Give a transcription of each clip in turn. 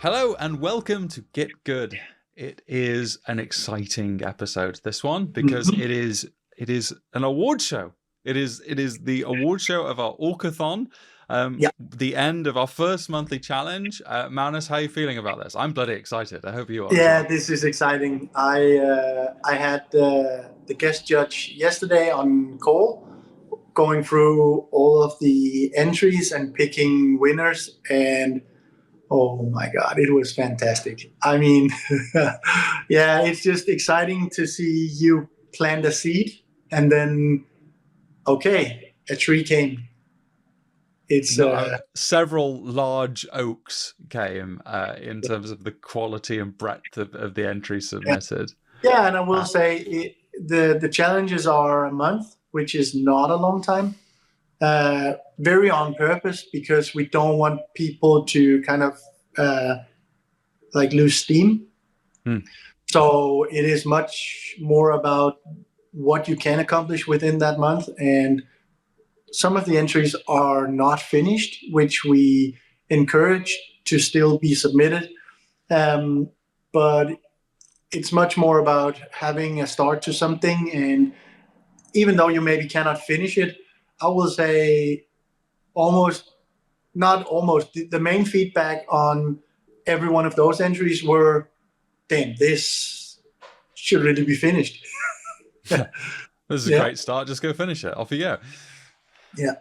Hello and welcome to Get Good. It is an exciting episode, this one, because Mhm. it is an award show. It is the award show of our Orkathon, Yeah, the end of our first monthly challenge. Magnus, how are you feeling about this? I'm bloody excited. I hope you are as yeah, well. this is exciting. I had the guest judge yesterday on call, going through all of the entries and picking winners, and oh my god, it was fantastic. I mean, yeah, it's just exciting to see you plant a seed and then okay, a tree came. It's No, several large oaks came in terms of the quality and breadth of the entries submitted. Yeah, and I will Uh, say the challenges are a month, which is not a long time. Very on purpose because we don't want people to kind of uh, like lose steam. hmm. So it is much more about what you can accomplish within that month, and some of the entries are not finished, which we encourage to still be submitted. Um, but it's much more about having a start to something, and even though you maybe cannot finish it, I will say almost not almost the main feedback on every one of those entries were, damn, this should really be finished. This is a Yeah, great start. Just go finish it. Off you go. yeah,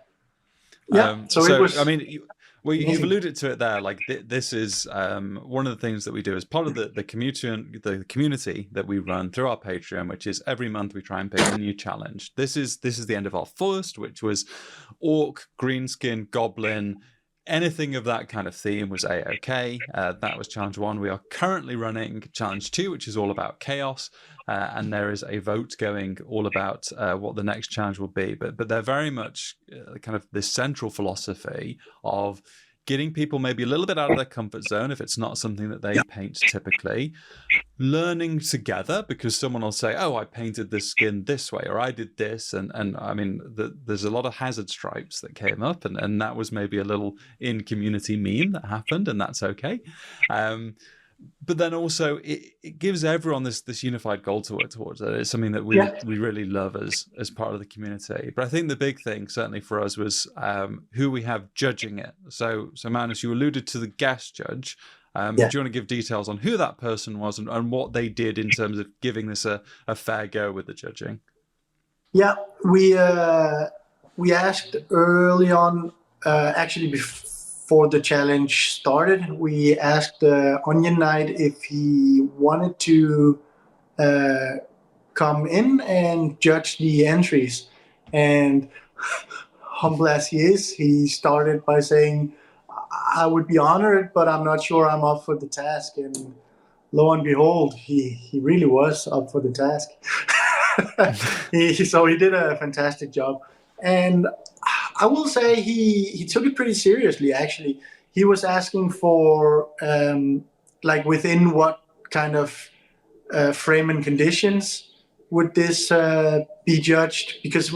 yeah. So it So, I was mean, you've amazing. alluded to it there. Like this is one of the things that we do as part of the community that we run through our Patreon, which is every month we try and pick a new challenge. This is the end of our first, which was orc, greenskin, goblin. Anything of that kind of theme was a-okay. That was challenge one. We are currently running challenge two, which is all about chaos. And there is a vote going all about what the next challenge will be. But they're very much kind of this central philosophy of getting people maybe a little bit out of their comfort zone if it's not something that they Yeah, paint typically, learning together because someone will say, oh, I painted this skin this way, or I did this. And I mean, there's a lot of hazard stripes that came up, and that was maybe a little in community meme that happened, and that's okay. But then also it gives everyone this unified goal to work towards. It's something that we yeah, really love as part of the community. But I think the big thing, certainly for us, was who we have judging it. So Magnus, you alluded to the guest judge. Do yeah, you want to give details on who that person was and what they did in terms of giving this a fair go with the judging? yeah. We asked early on, actually before the challenge started. We asked Onion Knight if he wanted to uh, come in and judge the entries. And humble as he is, he started by saying, I would be honored, but I'm not sure I'm up for the task. And lo and behold, he really was up for the task. So he did a fantastic job. And I will say he took it pretty seriously, actually. He was asking for, like, within what kind of frame and conditions would this be judged? Because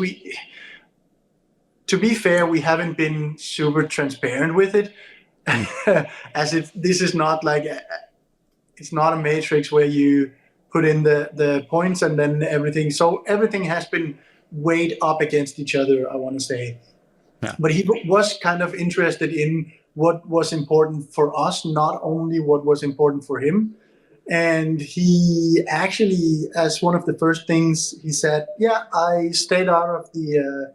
to be fair, we haven't been super transparent with it, Hmm. as this is not like it's not a matrix where you put in the points and then everything. So everything has been weighed up against each other, I want to say. Yeah. But he was kind of interested in what was important for us, not only what was important for him. And he actually, as one of the first things, he said, "Yeah, I stayed out of the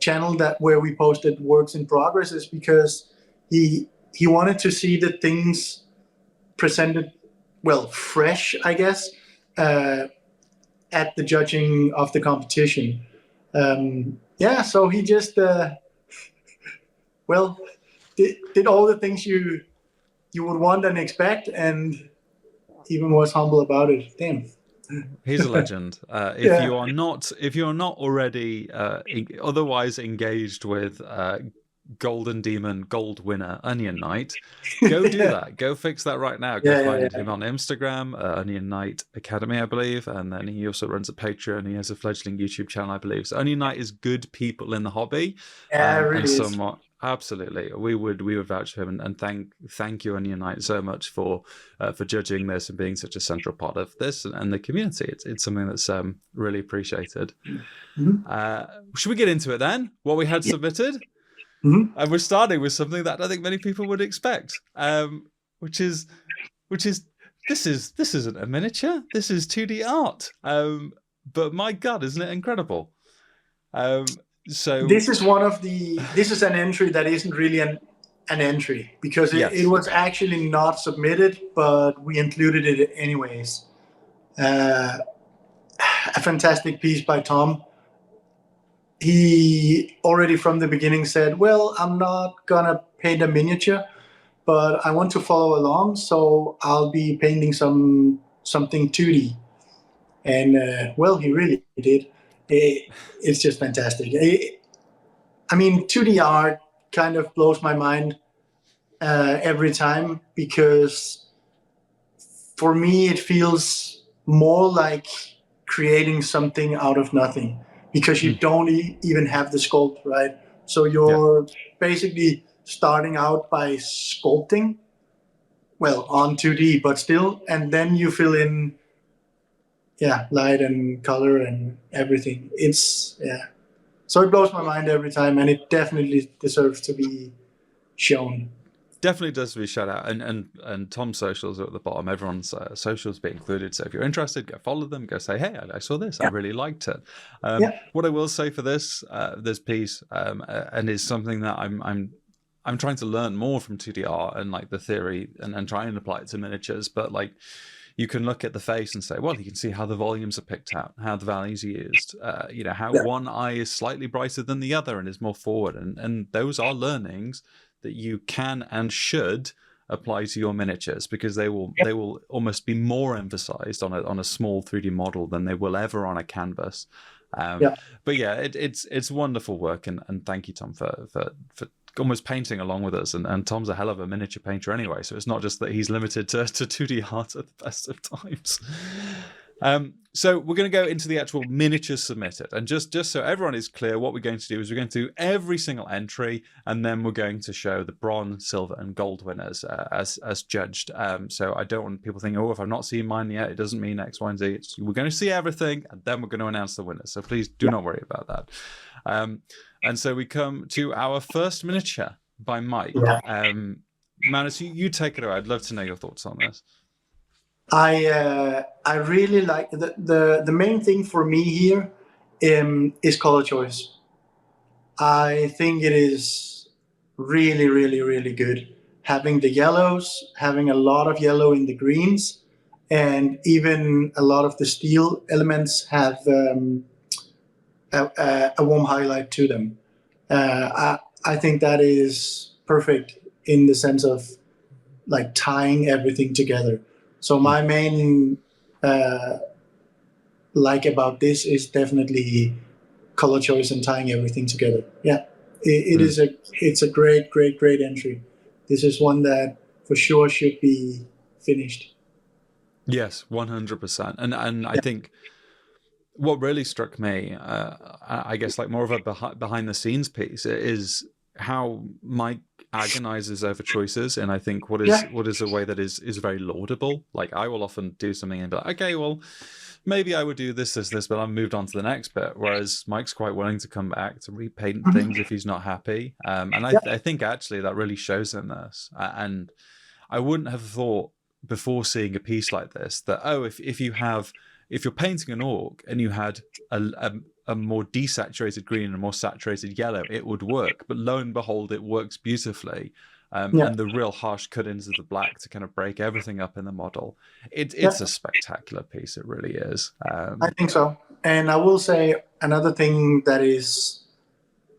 channel that where we posted works in progress, is because he wanted to see the things presented well, fresh, I guess, uh, at the judging of the competition." Yeah, so he just well did all the things you would want and expect, and even was humble about it. Damn. He's a legend. Yeah. If you are not already otherwise engaged with Golden Demon Gold winner Onion Knight, go do Yeah. that. Go fix that right now. Go Yeah. find Yeah. him on Instagram, Onion Knight Academy, I believe, and then he also runs a Patreon. He has a fledgling YouTube channel, I believe. So Onion Knight is good people in the hobby, Yeah, it and really is. Absolutely, we would vouch for him, and thank you and Unite so much for judging this and being such a central part of this and the community. It's something that's really appreciated. Should we get into it then? What we had submitted, and we're starting with something that I think many people would expect, which is this isn't a miniature. This is 2D art. But my God, isn't it incredible? So this is an entry that isn't really an entry, because it was actually not submitted, but we included it anyways. A fantastic piece by Tom. He already from the beginning said, well, I'm not gonna paint a miniature, but I want to follow along, so I'll be painting something 2D. And well, he really did. It's just fantastic. I mean, 2D art kind of blows my mind every time, because for me it feels more like creating something out of nothing, because you don't even have the sculpt, right? So you're basically starting out by sculpting, well, on 2D, but still, and then you fill in light and color and everything. So it blows my mind every time, and it definitely deserves to be shown. Definitely does to be shout out, and Tom's socials are at the bottom. Everyone's socials be included. So if you're interested, go follow them. Go say, hey, I saw this. I really liked it. What I will say for this piece, and is something that I'm trying to learn more from 2D art and like the theory, and try and apply it to miniatures. But like, you can look at the face and say, well, you can see how the volumes are picked out, how the values are used, how one eye is slightly brighter than the other and is more forward. And those are learnings that you can and should apply to your miniatures, because they will almost be more emphasized on a small 3D model than they will ever on a canvas. But yeah, it's wonderful work, and thank you, Tom, for almost painting along with us. And Tom's a hell of a miniature painter anyway, so it's not just that he's limited to 2D art at the best of times. So we're going to go into the actual miniature submitted, and just so everyone is clear, what we're going to do is we're going to do every single entry, and then we're going to show the bronze, silver, and gold winners as judged. So I don't want people thinking, oh, if I've not seen mine yet, it doesn't mean X, Y, and Z. We're going to see everything, and then we're going to announce the winners. So please do not worry about that. And so we come to our first miniature by Mike. Manus, you take it away. I'd love to know your thoughts on this. I really like the main thing for me here is color choice. I think it is really, really, really good. Having the yellows, having a lot of yellow in the greens, and even a lot of the steel elements have a warm highlight to them. I think that is perfect in the sense of like tying everything together. So my main like about this is definitely color choice and tying everything together. It's a great entry. This is one that for sure should be finished. Yes, 100%. And I think what really struck me, I guess like more of a behind the scenes piece, is how Mike agonizes over choices. And I think what is a way that is very laudable. Like, I will often do something and be like, okay, well, maybe I would do this, but I've moved on to the next bit. Whereas Mike's quite willing to come back to repaint things if he's not happy. And I think actually that really shows in this. And I wouldn't have thought before seeing a piece like this that, oh, if you're painting an orc and you had a more desaturated green and a more saturated yellow, it would work. But lo and behold, it works beautifully. And the real harsh cut-ins of the black to kind of break everything up in the model. It's a spectacular piece. It really is. I think so. And I will say another thing that is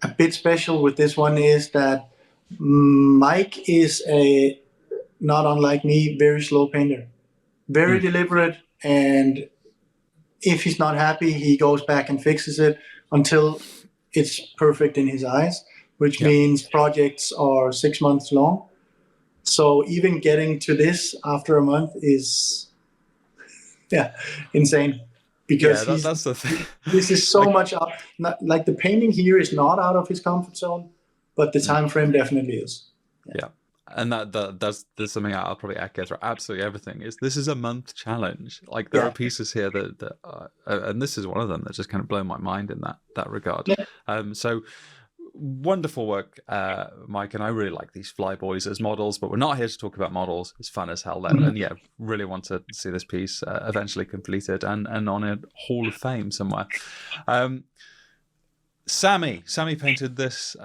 a bit special with this one is that Mike is not unlike me, very slow painter, very deliberate, and if he's not happy, he goes back and fixes it until it's perfect in his eyes, which means projects are 6 months long. So even getting to this after a month is insane, because that's the thing. This is so much out, like the painting here is not out of his comfort zone, but the time frame definitely is. Yeah. And that's something I'll probably echo through absolutely everything. Is this is a month challenge? Like there are pieces here that and this is one of them that just kind of blow my mind in that regard. So wonderful work, Mike, and I really like these flyboys as models, but we're not here to talk about models. It's fun as hell though, and yeah, really want to see this piece eventually completed and on a Hall of Fame somewhere. Sammy painted this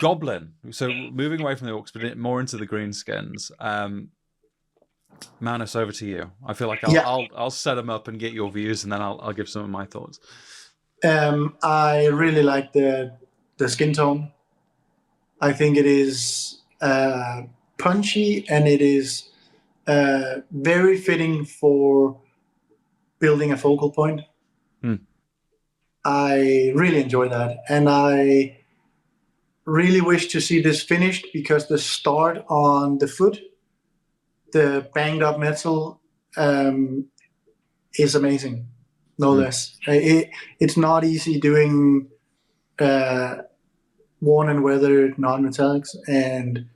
goblin. So moving away from the orcs, but more into the greenskins. Manus, over to you. I feel like I'll set them up and get your views, and then I'll give some of my thoughts. I really like the skin tone. I think it is punchy, and it is very fitting for building a focal point. I really enjoy that, and I really wish to see this finished, because the start on the foot, the banged up metal, is amazing, no less. It's not easy doing worn and weathered non-metallics, and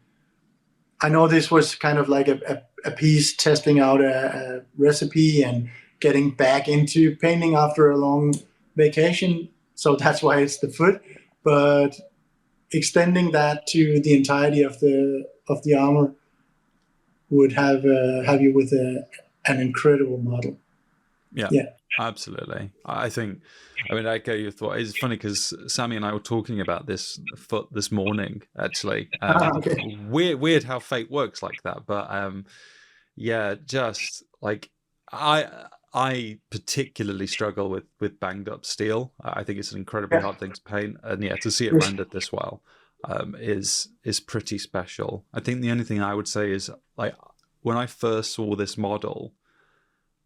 I know this was kind of like a piece testing out a recipe and getting back into painting after a long vacation, so that's why it's the foot. But extending that to the entirety of the armor would have you with an incredible model. Yeah, absolutely. I echo your thought. It's funny because Sammy and I were talking about this foot this morning, actually. Okay. Weird how fate works like that, but just like I particularly struggle with banged up steel. I think it's an incredibly hard thing to paint, and to see it rendered this well is pretty special. I think the only thing I would say is, like, when I first saw this model,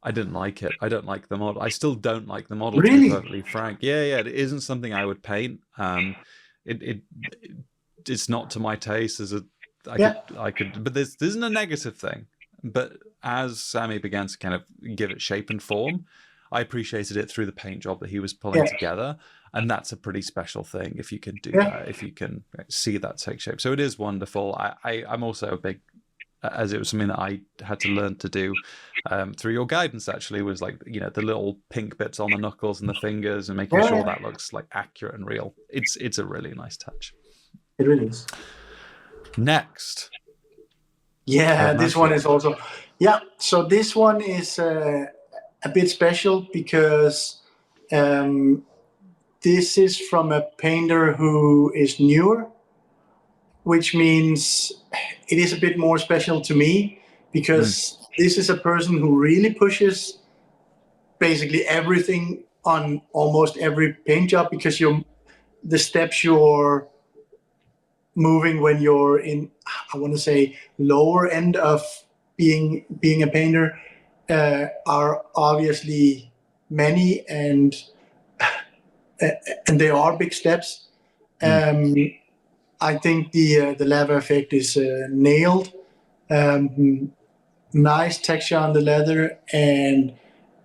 I didn't like it. I don't like the model. I still don't like the model, really? to be perfectly frank. Yeah, it isn't something I would paint. It's not to my taste. I could, but this isn't a negative thing. But as Sammy began to kind of give it shape and form, I appreciated it through the paint job that he was pulling together. And that's a pretty special thing if you can do that, if you can see that take shape. So it is wonderful. I'm also a big, as it was something that I had to learn to do through your guidance, actually, was like, the little pink bits on the knuckles and the fingers and making sure that looks like accurate and real. It's a really nice touch. It really is. Next. Yeah, this one is also, so this one is a bit special because this is from a painter who is newer, which means it is a bit more special to me, because this is a person who really pushes basically everything on almost every paint job, because the steps you're moving when you're in, I want to say, lower end of being a painter are obviously many, and they are big steps. I think the lava effect is nailed. Nice texture on the leather, and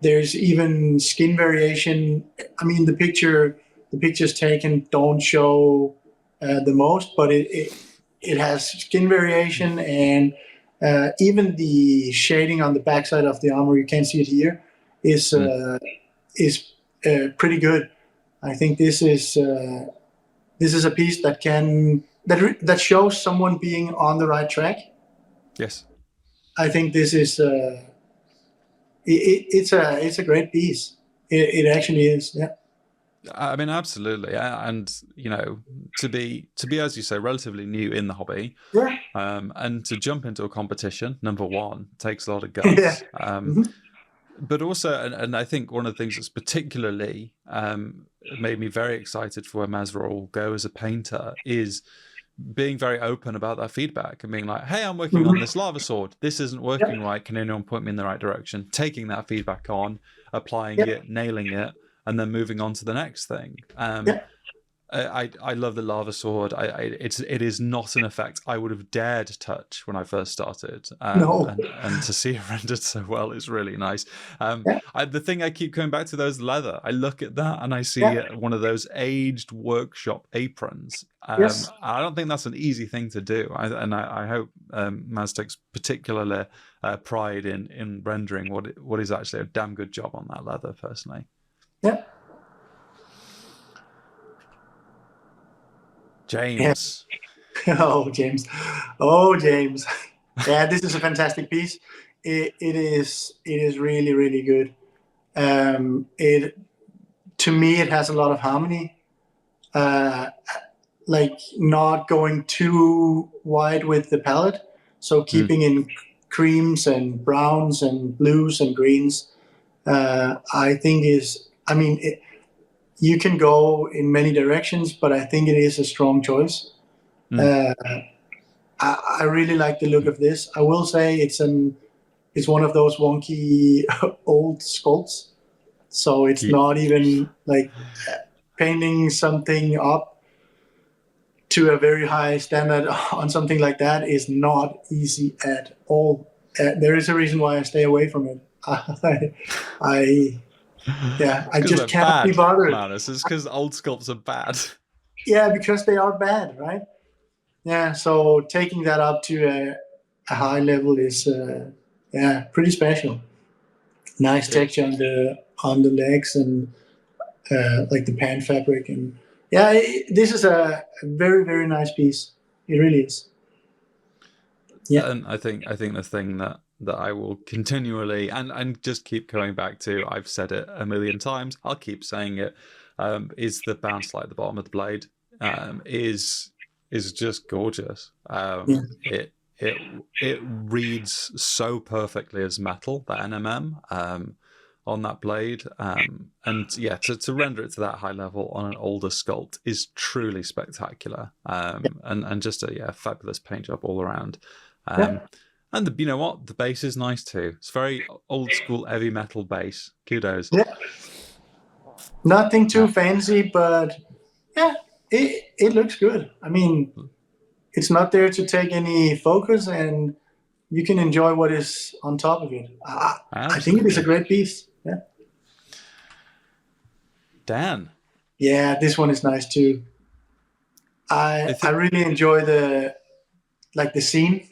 there's even skin variation. I mean, the pictures taken don't show the most, but it has skin variation, and even the shading on the backside of the armor, you can't see it here, is pretty good. I think this is a piece that shows someone being on the right track. Yes, I think this is it's a great piece. It actually is. Yeah. I mean, absolutely, and to be, as you say, relatively new in the hobby, and to jump into a competition, number one, takes a lot of guts. But also, and I think one of the things that's particularly made me very excited for where Mazra will go as a painter is being very open about that feedback and being like, hey, I'm working on this lava sword. This isn't working right. Can anyone point me in the right direction? Taking that feedback on, applying it, nailing it, and then moving on to the next thing. I love the lava sword. It is not an effect I would have dared touch when I first started. No. And to see it rendered so well is really nice. Yeah. The thing I keep coming back to though is leather. I look at that and I see Yeah. one of those aged workshop aprons. Yes. I don't think that's an easy thing to do. I hope Maz takes particular pride in rendering what is actually a damn good job on that leather. Personally. Yeah. James. Oh, James. Oh, James. Yeah, this is a fantastic piece. It is really, really good. It to me it has a lot of harmony. Like not going too wide with the palette, so keeping in creams and browns and blues and greens. I think is. I mean, you can go in many directions, but I think it is a strong choice. Uh, I really like the look of this. I will say it's one of those wonky old sculpts, so it's not even like painting something up to a very high standard on something like that is not easy at all. There is a reason why I stay away from it. I I just cannot be bothered. Manus, it's because old sculpts are bad. Yeah, because they are bad, right? Yeah, so taking that up to a high level is pretty special. Nice texture on the legs and like the pan fabric, and this is a very, very nice piece. It really is. Yeah. And I think the thing that I will continually and just keep going back to, I've said it a million times, I'll keep saying it, is the bounce light at the bottom of the blade. Is just gorgeous. It reads so perfectly as metal, that NMM on that blade, and yeah, to render it to that high level on an older sculpt is truly spectacular, and just a fabulous paint job all around. And you know what, the bass is nice too. It's very old school heavy metal bass. Kudos. Yeah. Nothing too fancy, but yeah, it looks good. I mean, it's not there to take any focus, and you can enjoy what is on top of it. I think it is a great piece. Yeah. Dan. Yeah, this one is nice too. I really enjoy the scene.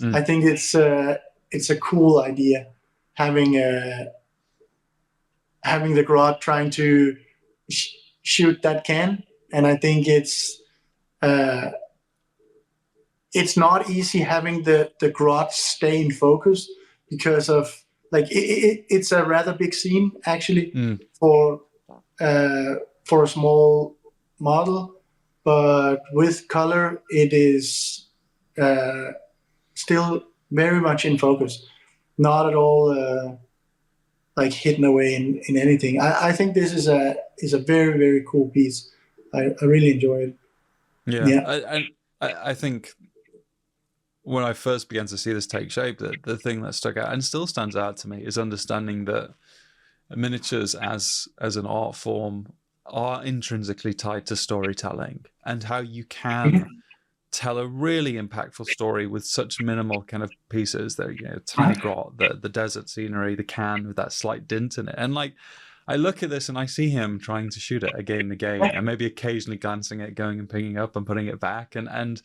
I think it's a cool idea having the Grot trying to shoot that can, and I think it's not easy having the Grot stay in focus because of it's a rather big scene actually for a small model, but with color it is still very much in focus, not at all like hidden away in anything. I think this is a very, very cool piece. I really enjoy it. Yeah. I think when I first began to see this take shape, the thing that stuck out and still stands out to me is understanding that miniatures as an art form are intrinsically tied to storytelling, and how you can tell a really impactful story with such minimal kind of pieces. That tiny grot, the desert scenery, the can with that slight dint in it, and like I look at this and I see him trying to shoot it again and again, and maybe occasionally glancing at it, going and picking it up and putting it back, and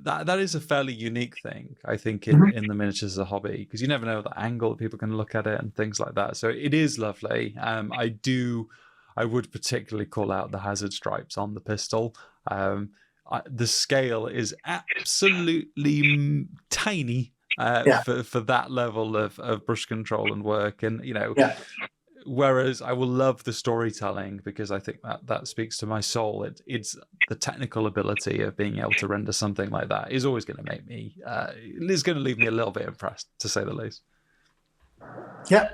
that is a fairly unique thing, I think, in the miniatures as a hobby, because you never know the angle that people can look at it and things like that. So it is lovely. I would particularly call out the hazard stripes on the pistol. The scale is absolutely tiny for that level of brush control and work, and whereas I will love the storytelling, because I think that speaks to my soul. It's the technical ability of being able to render something like that is always going to make me is going to leave me a little bit impressed, to say the least. Yeah.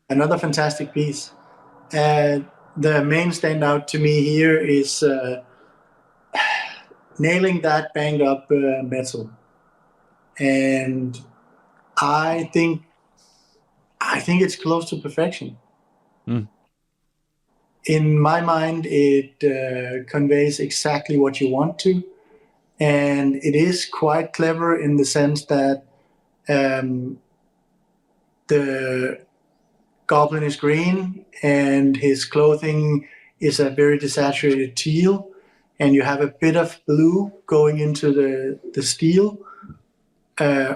Another fantastic piece. The main standout to me here is nailing that banged up metal, and I think it's close to perfection. Mm. In my mind, it conveys exactly what you want to, and it is quite clever in the sense that the goblin is green and his clothing is a very desaturated teal, and you have a bit of blue going into the steel,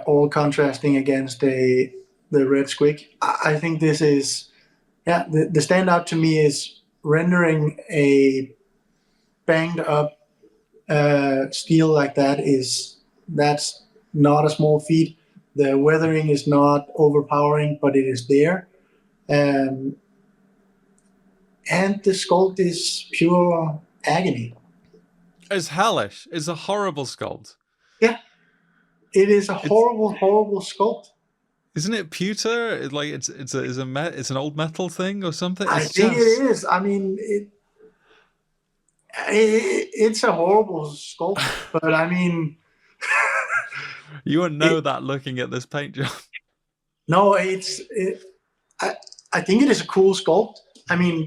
all contrasting against the red squig. I think this is, yeah, the standout to me is rendering a banged up steel like that that's not a small feat. The weathering is not overpowering, but it is there. Um, and the sculpt is pure agony. It's hellish. It's a horrible sculpt. Yeah, it is a It's horrible, horrible sculpt. isn't it pewter? Like it's an old metal thing or something. I It's think it just is. I mean, it's a horrible sculpt, but I mean, you wouldn't know it, that looking at this paint job. no, I think it is a cool sculpt. I mean,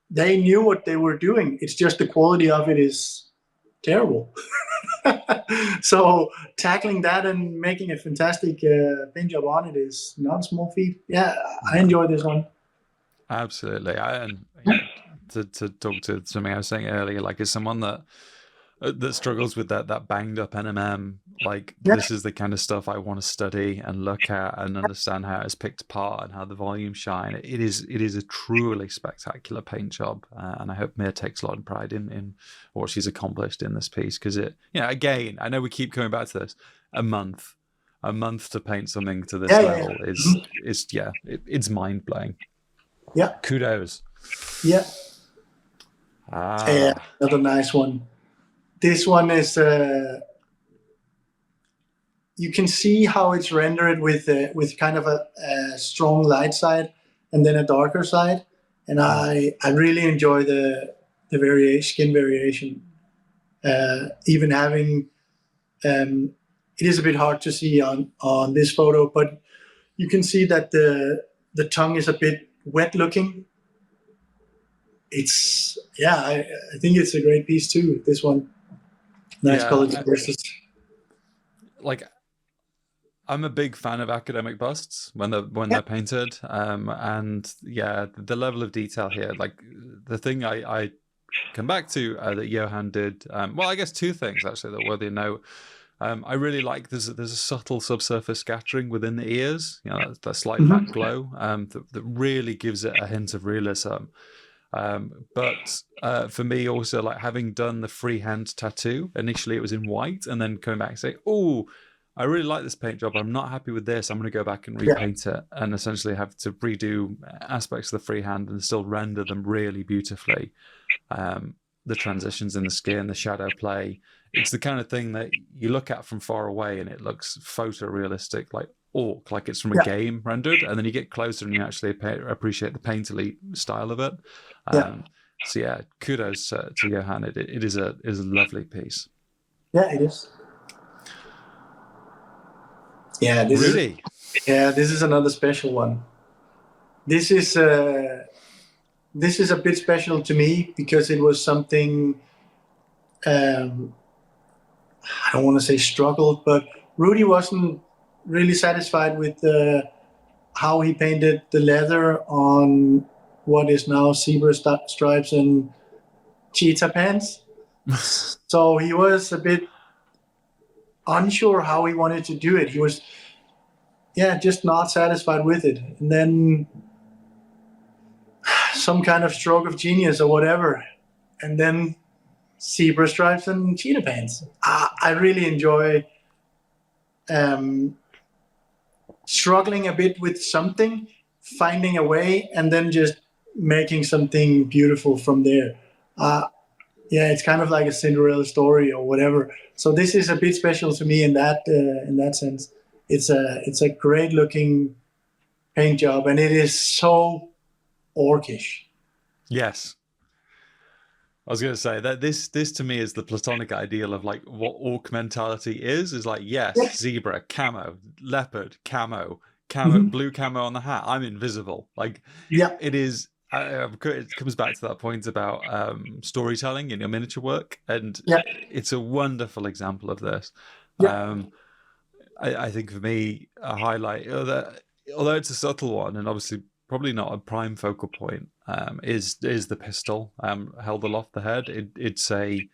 they knew what they were doing. It's just the quality of it is terrible. So tackling that and making a fantastic paint job on it is not a small feat. Yeah, I No, enjoy this one. absolutely. And yeah, to talk to something I was saying earlier, like as someone that struggles with that banged up NMM, like Yeah, this is the kind of stuff I want to study and look at and understand how it's picked apart and how the volumes shine. It is a truly spectacular paint job, and I hope Mia takes a lot of pride in what she's accomplished in this piece, because again, I know we keep coming back to this. A month to paint something to this yeah. level it's mind blowing. Yeah, Kudos. yeah. Ah, Another nice one. This one is you can see how it's rendered with kind of a strong light side and then a darker side, and I really enjoy the skin variation. Even having it is a bit hard to see on this photo, but you can see that the tongue is a bit wet looking. It's I think it's a great piece too. This one, nice colored versus. like I'm a big fan of academic busts when Yeah, they're painted, and yeah, the level of detail here. Like the thing I come back to that Johan did. Well, I guess two things actually that are worthy of note. I really like there's a subtle subsurface scattering within the ears. You know, that slight matte glow that really gives it a hint of realism. But for me also, like having done the freehand tattoo, initially it was in white, and then coming back and say, oh, I really like this paint job, I'm not happy with this, I'm going to go back and repaint it, and essentially have to redo aspects of the freehand and still render them really beautifully. The transitions in the skin, the shadow play, it's the kind of thing that you look at from far away and it looks photorealistic, like orc, like it's from a game rendered, and then you get closer and you actually appreciate the painterly style of it. yeah, So yeah, kudos to Johan. It is a lovely piece. yeah. It is. Yeah, Rudy. This is another special one. This is a bit special to me because it was something I don't want to say struggled, but Rudy wasn't really satisfied with how he painted the leather on what is now zebra stripes and cheetah pants. So he was a bit unsure how he wanted to do it. He was, just not satisfied with it. And then some kind of stroke of genius or whatever. And then zebra stripes and cheetah pants. I really enjoy struggling a bit with something, finding a way, and then just making something beautiful from there. It's kind of like a Cinderella story or whatever. So this is a bit special to me in that sense. It's a great looking paint job, and it is so orcish. Yes. I was going to say that this to me is the platonic ideal of like what orc mentality is like, yes, zebra, camo, leopard, camo, blue camo on the hat, I'm invisible. Like, Yeah. it is. It comes back to that point about storytelling in your miniature work, and Yeah. it's a wonderful example of this. Yeah. I think for me, a highlight, although it's a subtle one, and obviously probably not a prime focal point, is the pistol held aloft the head. It's a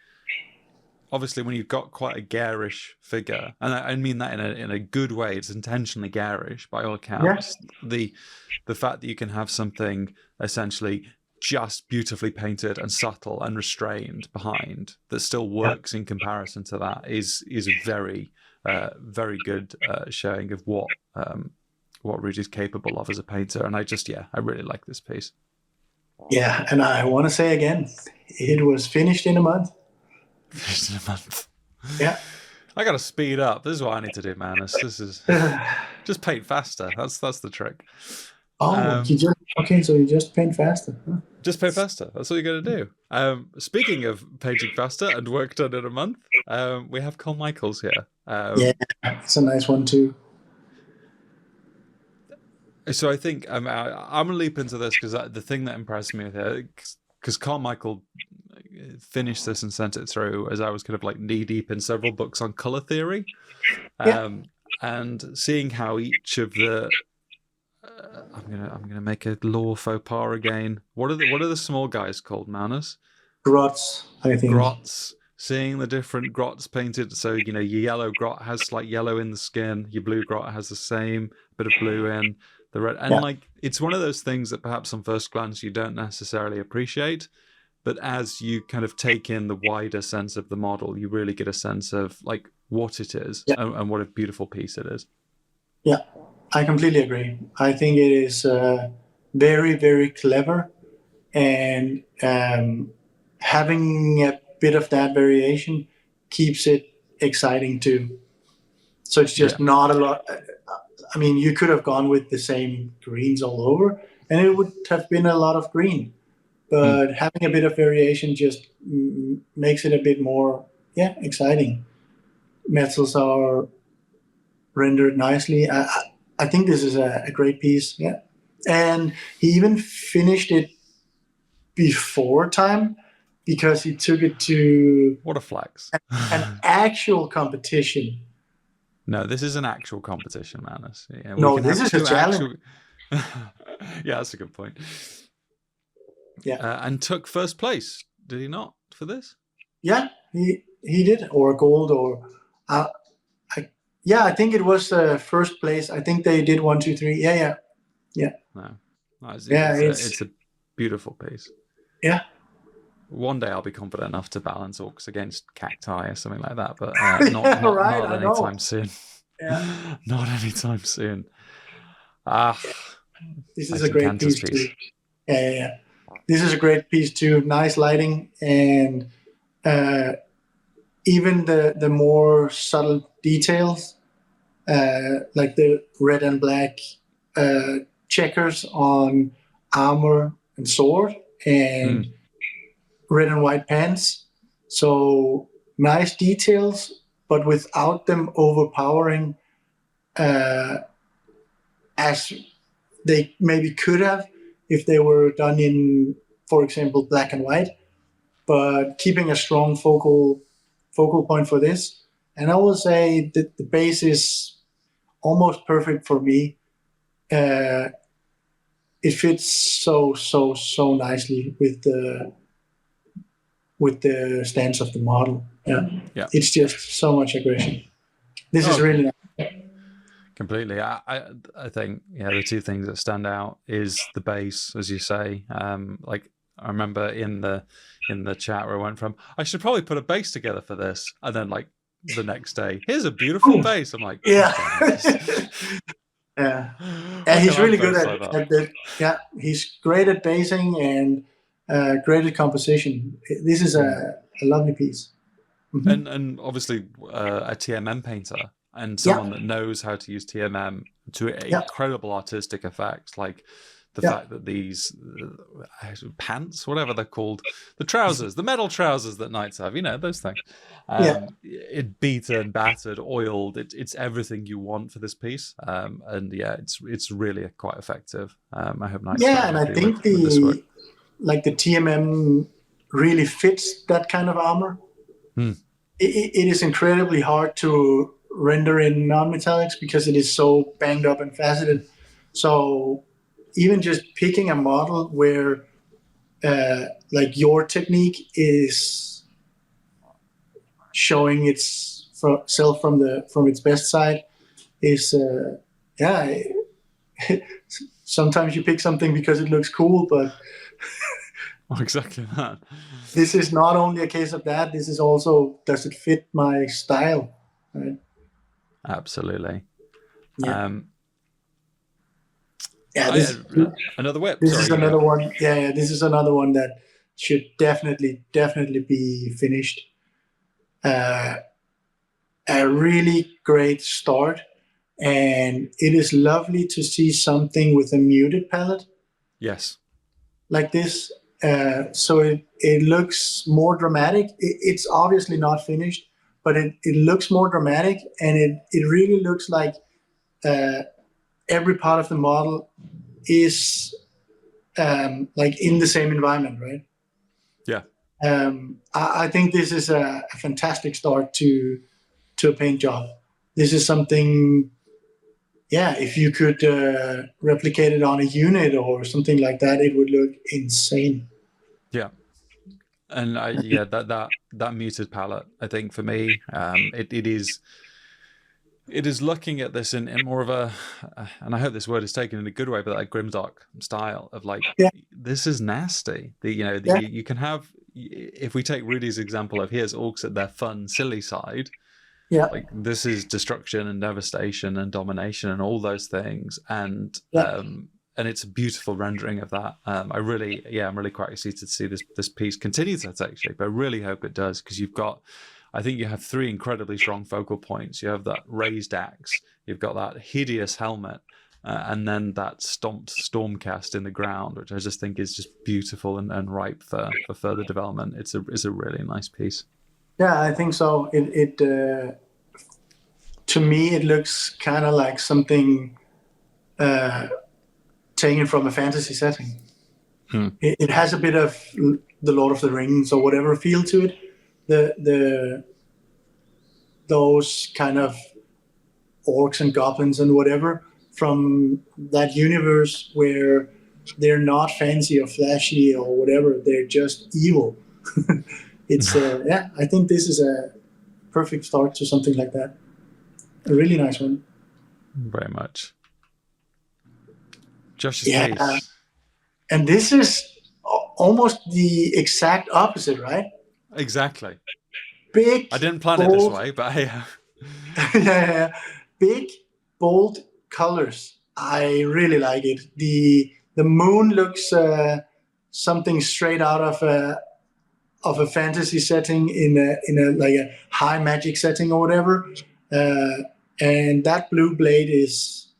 obviously when you've got quite a garish figure, and I mean that in a good way. It's intentionally garish by all accounts. Yeah. The fact that you can have something essentially just beautifully painted and subtle and restrained behind that still works in comparison to that is a very very good showing of what Rudy's capable of as a painter. And I really like this piece. Yeah, and I want to say again, it was finished in a month. Finished in a month. Yeah. I gotta speed up. This is what I need to do, Manus. This is just paint faster. That's the trick. Oh, so you just paint faster. Huh? Just paint faster. That's all you gotta do. Speaking of painting faster and work done in a month, we have Carl Michaels here. Yeah, it's a nice one too. So I think I'm gonna leap into this because the thing that impressed me with it, because Carl Michael finished this and sent it through as I was kind of like knee deep in several books on color theory, and seeing how each of the I'm gonna make a lore faux pas again. What are the small guys called, Manus? Grots, I think. Grots. Seeing the different grots painted, so your yellow grot has like yellow in the skin, your blue grot has the same bit of blue in the red, and like it's one of those things that perhaps on first glance you don't necessarily appreciate, but as you kind of take in the wider sense of the model, you really get a sense of like what it is and what a beautiful piece it is. Yeah, I completely agree. I think it is very, very clever, and having a bit of that variation keeps it exciting too. So it's just not a lot. I mean, you could have gone with the same greens all over, and it would have been a lot of green. But having a bit of variation just makes it a bit more, exciting. Metals are rendered nicely. I think this is a great piece. Yeah, and he even finished it before time because he took it to what a flex. an actual competition. No, this is an actual competition, Manus. Yeah, no, this is a challenge. Yeah, that's a good point. Yeah, and took first place. Did he not for this? Yeah, he did, or gold, or I think it was first place. I think they did 1, 2, 3. Yeah. No, it's a beautiful piece. Yeah. One day I'll be confident enough to balance orcs against cacti or something like that, but not anytime soon. Yeah. Not anytime soon. This is a great piece too. Yeah. This is a great piece too. Nice lighting, and even the more subtle details, like the red and black checkers on armor and sword, and red and white pants. So nice details, but without them overpowering as they maybe could have if they were done in, for example, black and white, but keeping a strong focal point for this. And I will say that the base is almost perfect for me. It fits so nicely with the stance of the model. Yeah. It's just so much aggression. This is really nice. Completely. I think the two things that stand out is the base, as you say. Like I remember in the chat where I went from, I should probably put a base together for this, and then like the next day, here's a beautiful base. I'm like, yeah. He's really good at that. Yeah, he's great at basing and great at composition. This is a lovely piece. Mm-hmm. And obviously a TMM painter and someone that knows how to use TMM to incredible artistic effects. Like the Yeah. fact that these pants, whatever they're called, the trousers, the metal trousers that knights have, those things, Yeah. it beaten, battered, oiled. It's everything you want for this piece, and yeah, it's really quite effective. I hope knights Yeah, are and I happy think with this work. the TMM really fits that kind of armor. It is incredibly hard to render in non-metallics because it is so banged up and faceted. So even just picking a model where like your technique is showing itself from its best side is yeah. Sometimes you pick something because it looks cool, but Exactly that. this is not only a case of that. This is also, does it fit my style? Right? Absolutely. Yeah. Another whip. This Sorry, is another one. Yeah, this is another one that should definitely be finished. A really great start, and it is lovely to see something with a muted palette. Yes. Like this. So it looks more dramatic. It's obviously not finished, but it looks more dramatic, and it really looks like every part of the model is like in the same environment, right? Yeah. I think this is a fantastic start to a paint job. This is something, yeah, if you could replicate it on a unit or something like that, it would look insane. Yeah. And that muted palette, I think for me, it is looking at this in more of a, and I hope this word is taken in a good way, but that grimdark style of like, this is nasty. You can have, if we take Rudy's example of here's orcs at their fun, silly side, like this is destruction and devastation and domination and all those things, and it's a beautiful rendering of that. I'm really quite excited to see this piece continue to take shape. I really hope it does, because I think you have three incredibly strong focal points. You have that raised axe, you've got that hideous helmet, and then that stomped stormcast in the ground, which I just think is just beautiful and ripe for further development. It's a really nice piece. Yeah, I think so. It to me, it looks kind of like something taken from a fantasy setting. It has a bit of the Lord of the Rings or whatever feel to it. Those kind of orcs and goblins and whatever from that universe where they're not fancy or flashy or whatever. They're just evil. It's I think this is a perfect start to something like that. A really nice one. Very much. Josh's piece. And this is almost the exact opposite, right? Exactly. Big. I didn't plan it this way, but yeah. Yeah. Big, bold colors. I really like it. The moon looks something straight out of a fantasy setting in a like a high magic setting or whatever. And that blue blade is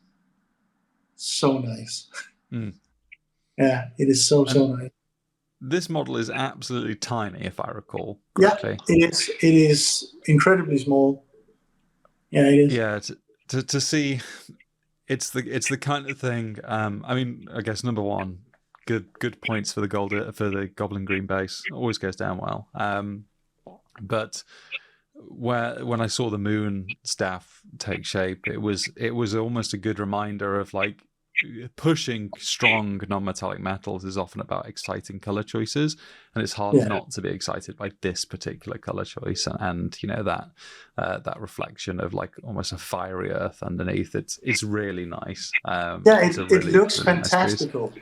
so nice. Yeah, it is so nice. This model is absolutely tiny, if I recall correctly. Yeah, it is incredibly small. Yeah, it is. Yeah, to see, it's the kind of thing. I mean, I guess number one, good points for the Goblin Green base. Always goes down well. But when I saw the moon staff take shape, it was almost a good reminder of like pushing strong non-metallic metals is often about exciting color choices, and it's hard not to be excited by this particular color choice, and that reflection of like almost a fiery earth underneath. It's really nice. It looks fantastical,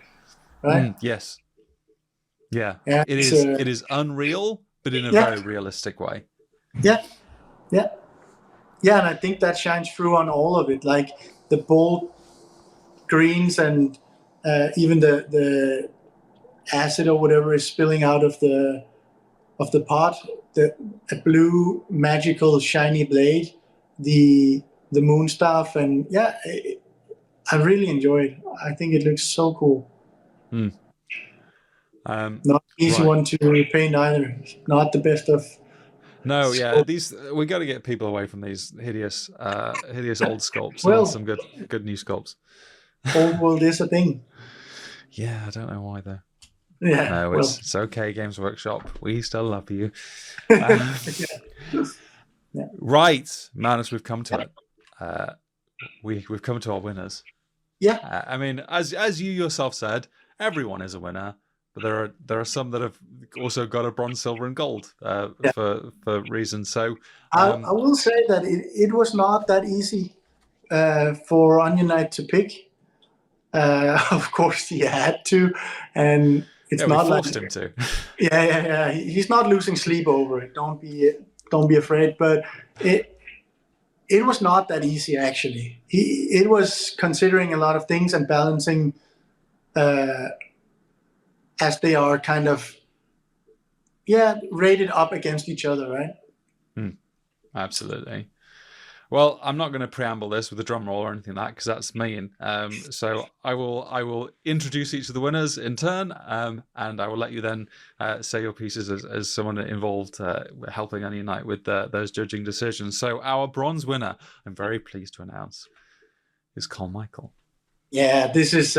nice, right? Yes. Yeah, it is. It is unreal, but in a very realistic way. Yeah, and I think that shines through on all of it, like the bold greens and even the acid or whatever is spilling out of the pot. A blue magical shiny blade, the moon staff, and I really enjoy it. I think it looks so cool. Mm. Um, Not easy right. one to paint either. Not the best of No, yeah, scope. these we got to get people away from these hideous old sculpts and on Well, some good new sculpts. old world is a thing. Yeah, I don't know why though. Yeah, No, well, it's okay, Games Workshop. We still love you. Um, yeah. Yeah. right, Manus, we've come to it. Uh, we've come to our winners. Yeah. I mean, as you yourself said, everyone is a winner, but there are some that have also got a bronze, silver, and gold Yeah. for reasons. So, I will say that it was not that easy for Onion Knight to pick. Of course, he had to, and it's yeah, we not like forced him to. yeah. He's not losing sleep over it. Don't be afraid. But it was not that easy actually. It was considering a lot of things and balancing uh, as they are kind of rated up against each other, right? Absolutely. Well, I'm not going to preamble this with a drum roll or anything like that because that's mean. So I will introduce each of the winners in turn, and I will let you then say your pieces as someone involved helping Onion Knight with those judging decisions. So our bronze winner, I'm very pleased to announce, is Carmichael. Yeah, this is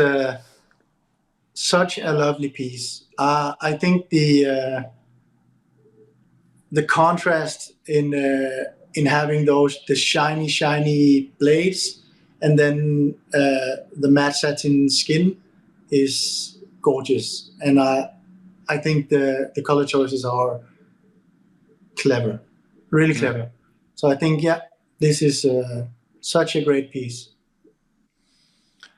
such a lovely piece. I think the contrast in having the shiny blades and then the matte satin skin is gorgeous, and I think the color choices are clever, really clever. So I think this is such a great piece.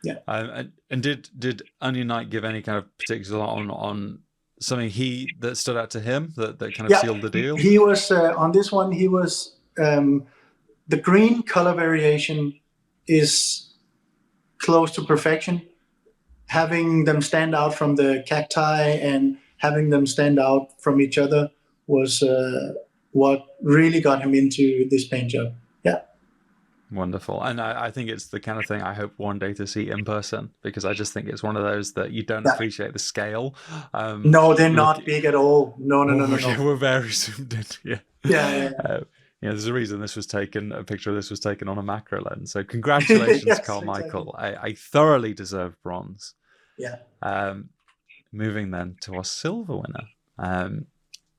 Yeah. And did Onion Knight give any kind of particular on something that stood out to him that kind of Yeah, sealed the deal? he was on this one. He was the green color variation is close to perfection. Having them stand out from the cacti and having them stand out from each other was what really got him into this paint job. Yeah. Wonderful. And I think it's the kind of thing I hope one day to see in person because I just think it's one of those that you don't appreciate the scale. No, they're not big at all. No. Yeah, we're very zoomed in. Yeah. Yeah. There's a reason a picture of this was taken on a macro lens. So congratulations, Yes, Carmichael. exactly. I thoroughly deserve bronze. Yeah. Moving then to our silver winner.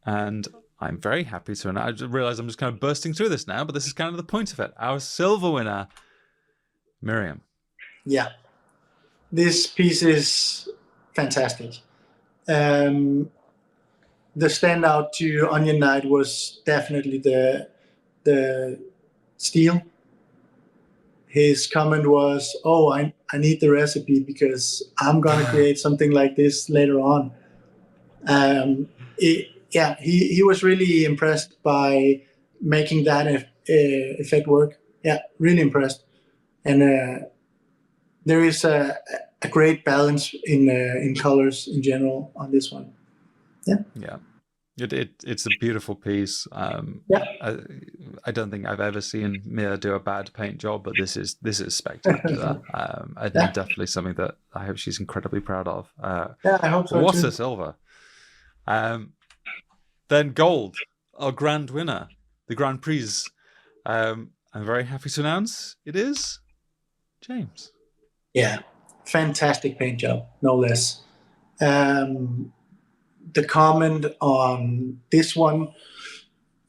And I'm very happy to, and I realize I'm just kind of bursting through this now, but this is kind of the point of it. Our silver winner, Miriam. Yeah. This piece is fantastic. The standout to Onion Knight was definitely the steel. His comment was, "Oh, I need the recipe because I'm gonna create something like this later on." He was really impressed by making that effect work. Yeah, really impressed. And there is a great balance in colors in general on this one. Yeah. Yeah. It's a beautiful piece. Yeah. I don't think I've ever seen Mia do a bad paint job, but this is spectacular. And definitely something that I hope she's incredibly proud of. Yeah, I hope so what too. a silver. Then gold, our grand winner, the Grand Prix. I'm very happy to announce it is James. Yeah, fantastic paint job, no less. The comment on this one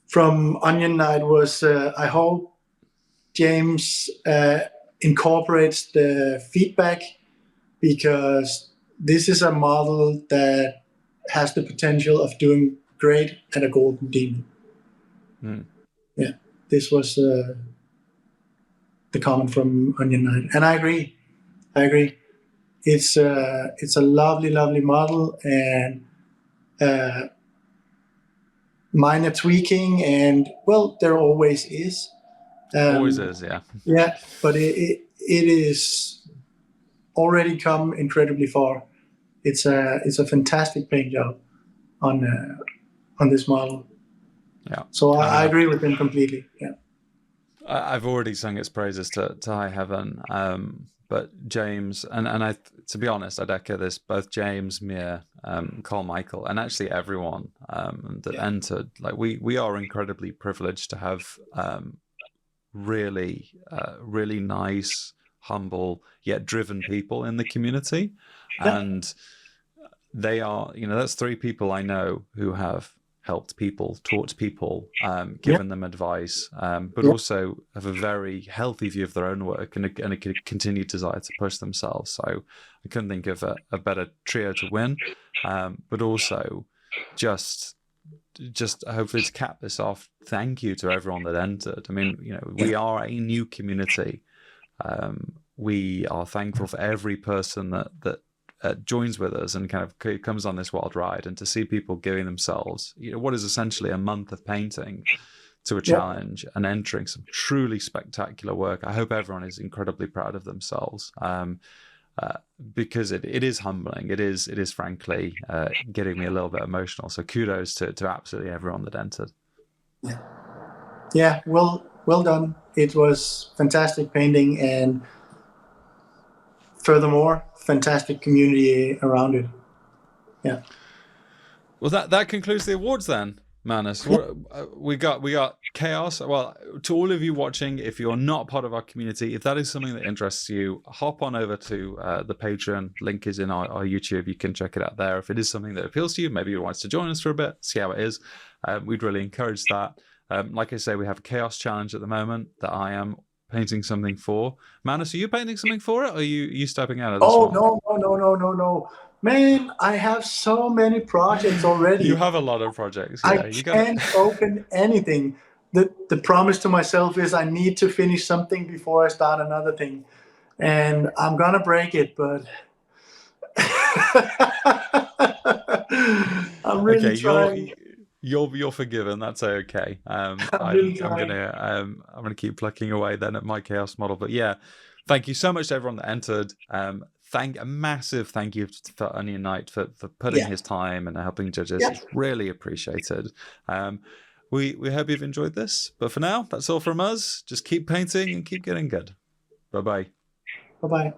from Onion Knight was, I hope James incorporates the feedback because this is a model that has the potential of doing great at a Golden Demon. Yeah, this was the comment from Onion Knight, and I agree. It's a lovely model and minor tweaking, and well, there always is. Always is, yeah. Yeah, but it is already come incredibly far. It's a fantastic paint job on this model. Yeah. So I agree with him completely. Yeah. I've already sung its praises to high heaven. but James and I, to be honest, I'd echo this. Both James, Mir, Carl-Michael, and actually everyone that entered. Like we are incredibly privileged to have really nice, humble yet driven people in the community, and they are, that's 3 people I know who have helped people, taught people, given them advice, but also have a very healthy view of their own work and a continued desire to push themselves. So I couldn't think of a better trio to win, but also just hopefully to cap this off, thank you to everyone that entered. I mean, we are a new community. We are thankful for every person that joins with us and kind of comes on this wild ride, and to see people giving themselves, what is essentially a month of painting to a challenge and entering some truly spectacular work. I hope everyone is incredibly proud of themselves, because it is humbling. It is frankly getting me a little bit emotional. So kudos to absolutely everyone that entered. Yeah, well done. It was fantastic painting, and furthermore, fantastic community around it. Yeah. Well, that concludes the awards then, Manus. We got chaos. Well, to all of you watching, if you're not part of our community, if that is something that interests you, hop on over to the Patreon. Link is in our YouTube. You can check it out there. If it is something that appeals to you, maybe you want to join us for a bit, see how it is. We'd really encourage that. Like I say, we have a chaos challenge at the moment that I am painting something for. Manus, are you painting something for it, or are you stepping out of this one? No. Man, I have so many projects already. You have a lot of projects. Yeah, I can't open anything. The promise to myself is I need to finish something before I start another thing. And I'm going to break it, but I'm really trying. You're forgiven. That's okay. I'm gonna keep plucking away then at my chaos model. But yeah, thank you so much to everyone that entered. A massive thank you for Onion Knight for putting his time and helping judges. It's really appreciated. We hope you've enjoyed this. But for now, that's all from us. Just keep painting and keep getting good. Bye bye. Bye bye.